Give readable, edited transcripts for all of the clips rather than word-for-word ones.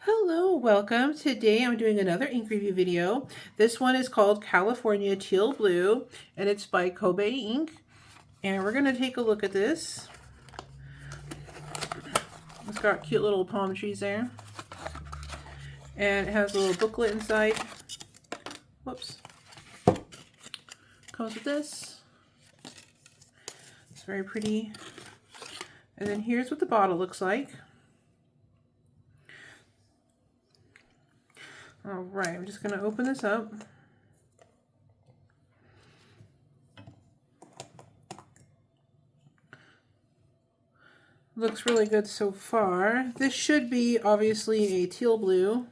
Hello, welcome. Today I'm doing another ink review video. This one is called California Teal Blue and it's by Kobe Ink. And we're going to take a look at this. It's got cute little palm trees there. And it has a little booklet inside. Whoops. Comes with this. It's very pretty. And then here's what the bottle looks like. All right, I'm just going to open this up. Looks really good so far. This should be obviously a teal blue.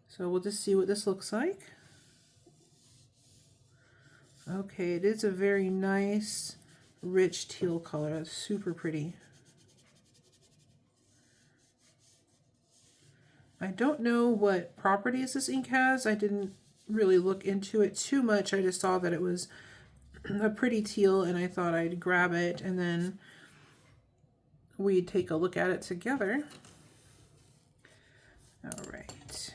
So we'll just see what this looks like. Okay, it is a very nice, rich teal color. It's super pretty. I don't know what properties this ink has. I didn't really look into it too much. I just saw that it was a pretty teal and I thought I'd grab it and then we'd take a look at it together. All right.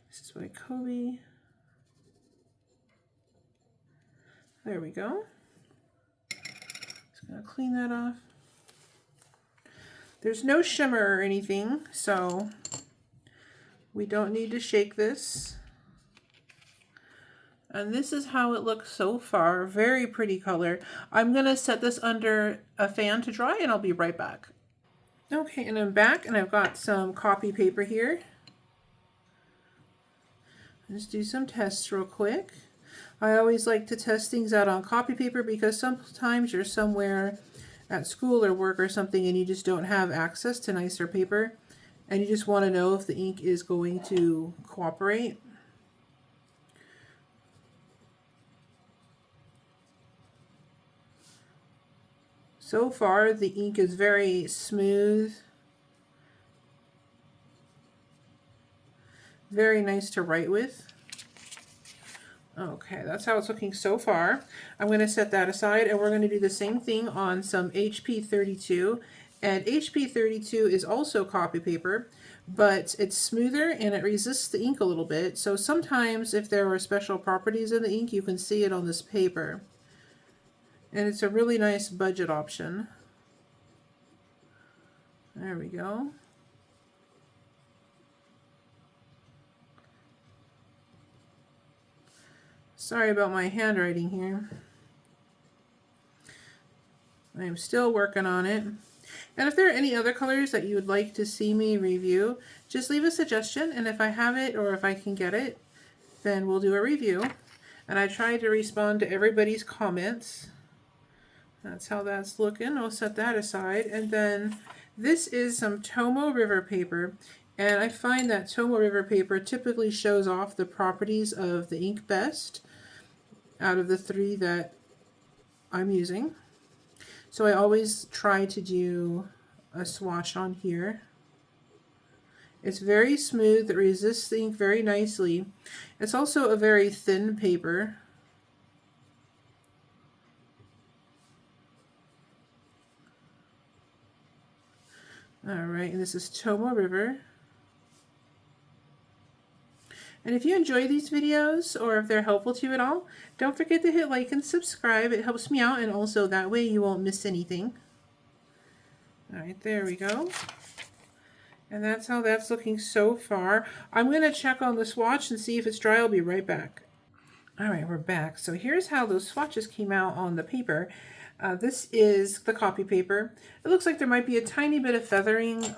This is by Kobe. There we go. Just gonna clean that off. There's no shimmer or anything, so we don't need to shake this. And this is how it looks so far. Very pretty color. I'm gonna set this under a fan to dry and I'll be right back. Okay, and I'm back and I've got some copy paper here. Let's do some tests real quick. I always like to test things out on copy paper because sometimes you're somewhere at school or work or something and you just don't have access to nicer paper and you just want to know if the ink is going to cooperate. So far the ink is very smooth, very nice to write with. Okay, that's how it's looking so far. I'm going to set that aside and we're going to do the same thing on some HP 32. And HP 32 is also copy paper, but it's smoother and it resists the ink a little bit. So sometimes if there are special properties in the ink, you can see it on this paper. And it's a really nice budget option. There we go. Sorry about my handwriting here. I am still working on it. And if there are any other colors that you would like to see me review, just leave a suggestion, and if I have it or if I can get it, then we'll do a review. And I try to respond to everybody's comments. That's how that's looking. I'll set that aside. And then this is some Tomo River paper. And I find that Tomo River paper typically shows off the properties of the ink best out of the three that I'm using. So I always try to do a swatch on here. It's very smooth, it resists the ink very nicely. It's also a very thin paper. Alright, and this is Tomo River. And if you enjoy these videos or if they're helpful to you at all, don't forget to hit like and subscribe. It helps me out and also that way you won't miss anything. Alright, there we go. And that's how that's looking so far. I'm going to check on the swatch and see if it's dry. I'll be right back. Alright, we're back. So here's how those swatches came out on the paper. This is the copy paper. It looks like there might be a tiny bit of feathering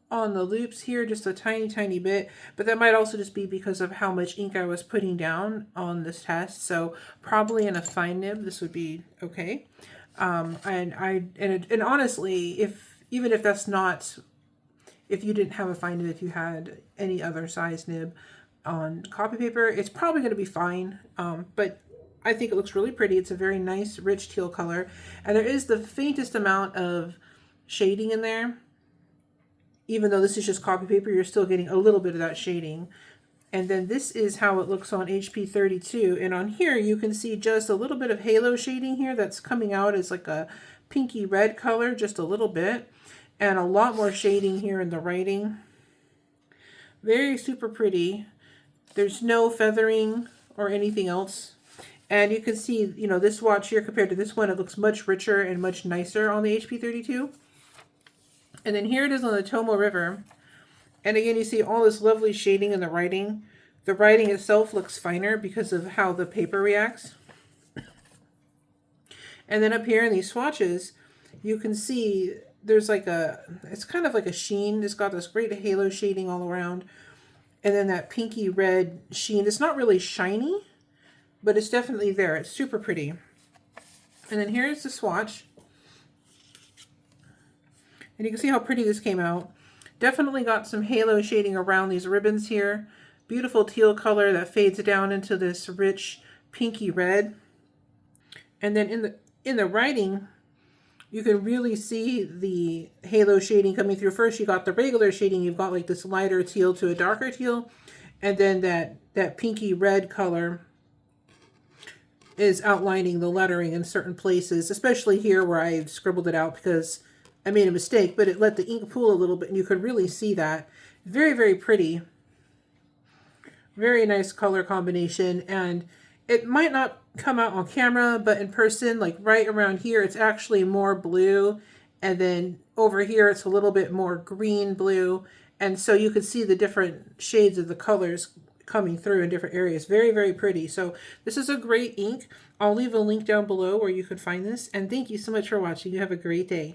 on the loops here, just a tiny bit, but that might also just be because of how much ink I was putting down on this test. So probably in a fine nib this would be okay. And honestly, even if that's not, if you didn't have a fine nib, if you had any other size nib on copy paper, it's probably going to be fine. But I think it looks really pretty. It's a very nice rich teal color, and there is the faintest amount of shading in there. Even though this is just copy paper, you're still getting a little bit of that shading. And then this is how it looks on HP 32. And on here, you can see just a little bit of halo shading here that's coming out as like a pinky red color, just a little bit. And a lot more shading here in the writing. Very super pretty. There's no feathering or anything else. And you can see, you know, this swatch here compared to this one, it looks much richer and much nicer on the HP 32. And then here it is on the Tomo River. And again, you see all this lovely shading in the writing. The writing itself looks finer because of how the paper reacts. And then up here in these swatches, you can see there's like it's kind of like a sheen. It's got this great halo shading all around. And then that pinky red sheen. It's not really shiny, but it's definitely there. It's super pretty. And then here's the swatch. And you can see how pretty this came out. Definitely got some halo shading around these ribbons here. Beautiful teal color that fades down into this rich pinky red. And then in the writing, you can really see the halo shading coming through. First, you got the regular shading. You've got like this lighter teal to a darker teal. And then that pinky red color is outlining the lettering in certain places, especially here where I scribbled it out because I made a mistake, but it let the ink pool a little bit and you could really see that. Very, very pretty. Very nice color combination. And it might not come out on camera, but in person, like right around here, it's actually more blue. And then over here, it's a little bit more green blue. And so you could see the different shades of the colors coming through in different areas. Very, very pretty. So this is a great ink. I'll leave a link down below where you could find this. And thank you so much for watching. You have a great day.